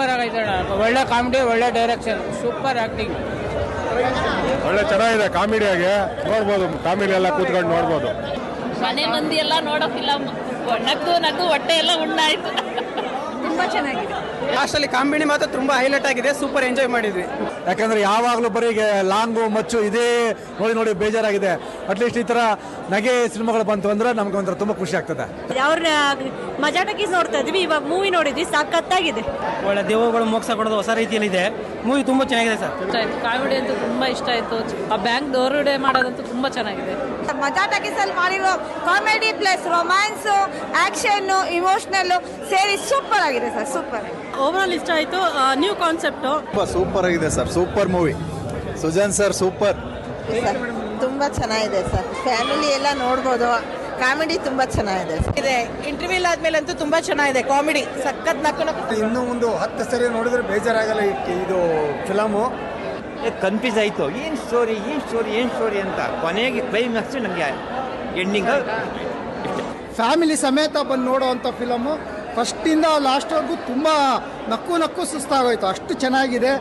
Super ಆಗೈತೆ ಅಣ್ಣ. ಒಳ್ಳೆ ಕಾಮಿಡಿ, ಒಳ್ಳೆ ಡೈರೆಕ್ಷನ್, ಸೂಪರ್ ಆಕ್ಟಿಂಗ್. ಒಳ್ಳೆ ಚೆನ್ನಾಗಿದೆ. ಕಾಮಿಡಿಯಾಗಿ ನೋಡ್ಬೋದು, ಫ್ಯಾಮಿಲಿ ಎಲ್ಲ ಕೂತ್ಕೊಂಡು ನೋಡ್ಬೋದು. ಮನೆ ಮಂದಿ ಎಲ್ಲ ನೋಡೋ ಫಿಲಮ್, ನಗು ಹೊಟ್ಟೆ ಎಲ್ಲ ಉಣ್ಣಾಯ್ತು. ತುಂಬಾ ಚೆನ್ನಾಗಿದೆ. ಲಾಸ್ಟಲ್ಲಿ ಕಾಮಿಡಿ ಮಾತ್ರ ತುಂಬಾ ಹೈಲೈಟ್ ಆಗಿದೆ. ಸೂಪರ್ ಎಂಜಾಯ್ ಮಾಡಿದ್ವಿ. ಯಾಕಂದ್ರೆ ಯಾವಾಗಲೂ ಬರೀ ಲಾಂಗು ಮಚ್ಚು ಇದೇ ನೋಡಿ ಬೇಜಾರಾಗಿದೆ. ಅಟ್ಲೀಸ್ಟ್ ಈ ತರ ನಗೆ ಸಿನಿಮಾಗಳು ಬಂತು ಅಂದ್ರೆ ನಮ್ಗೆ ಒಂಥರ ತುಂಬಾ ಖುಷಿ ಆಗ್ತದೆ. ಅವ್ರ ಮಜಾ ಟಾಕೀಸ್ ನೋಡ್ತಾ ಇದ್ವಿ, ಇವಾಗ ಮೂವಿ ನೋಡಿದ್ವಿ, ಸಖತ್ತಾಗಿದೆ. ಒಳ್ಳೆ ದೇವಗಳು ಮೋಕ್ಷ ಕೊಡೋದು ಹೊಸ ರೀತಿಯಲ್ಲಿ ಇದೆ. ಮೂವಿ ತುಂಬಾ ಚೆನ್ನಾಗಿದೆ ಸರ್. ಕಾಮಿಡಿ ಅಂತೂ ತುಂಬಾ ಇಷ್ಟ ಆಯ್ತು. ಆ ಬ್ಯಾಂಕ್ ದರೋಡೆ ಮಾಡೋದಂತೂ ತುಂಬಾ ಚೆನ್ನಾಗಿದೆ. ಮಜಾ ಟಾಕೀಸ್ ಅಲ್ಲಿ ಮಾಡಿರೋ comedy plus romance, action, emotional ಸೇರಿ ಸೂಪರ್ ಆಗಿದೆ ಸರ್. ಸೂಪರ್ ಓವರಾಲ್ ಇಷ್ಟ ಆಯ್ತು. ನ್ಯೂ ಕಾನ್ಸೆಪ್ಟ್ ಸೂಪರ್ ಆಗಿದೆ sir. Super movie. Sujan sir super. ತುಂಬಾ ಚೆನ್ನಾಗಿದೆ ಸರ್. ಫ್ಯಾಮಿಲಿ ಎಲ್ಲ ನೋಡ್ಬೋದು. ಕಾಮಿಡಿ ತುಂಬಾ ಚೆನ್ನಾಗಿದೆ ಇದೆ. ಇಂಟರ್ವ್ಯೂಲ್ ಆದ್ಮೇಲೆ ಅಂತೂ ತುಂಬಾ ಚೆನ್ನಾಗಿದೆ. ಕಾಮಿಡಿ ಸಖತ್ ನಕ್ಕು. ಇನ್ನೂ ಒಂದು 10 ಸರಿ ನೋಡಿದ್ರೆ ಬೇಜಾರಾಗಲ್ಲ ಇದು ಫಿಲಮು. ಕನ್ಫ್ಯೂಸ್ ಆಯಿತು, ಏನು ಸ್ಟೋರಿ ಅಂತ. ಕೊನೆಗೆ ಕ್ಲೈಮ್ಯಾಕ್ಸ್ ನನಗೆ ಎಂಡಿಂಗ್ ಫ್ಯಾಮಿಲಿ ಸಮೇತ ಬಂದು ನೋಡುವಂಥ ಫಿಲಮು. ಫಸ್ಟಿಂದ ಲಾಸ್ಟ್ವರೆಗೂ ತುಂಬ ನಕ್ಕು ಸುಸ್ತಾಗೋಯ್ತು, ಅಷ್ಟು ಚೆನ್ನಾಗಿದೆ.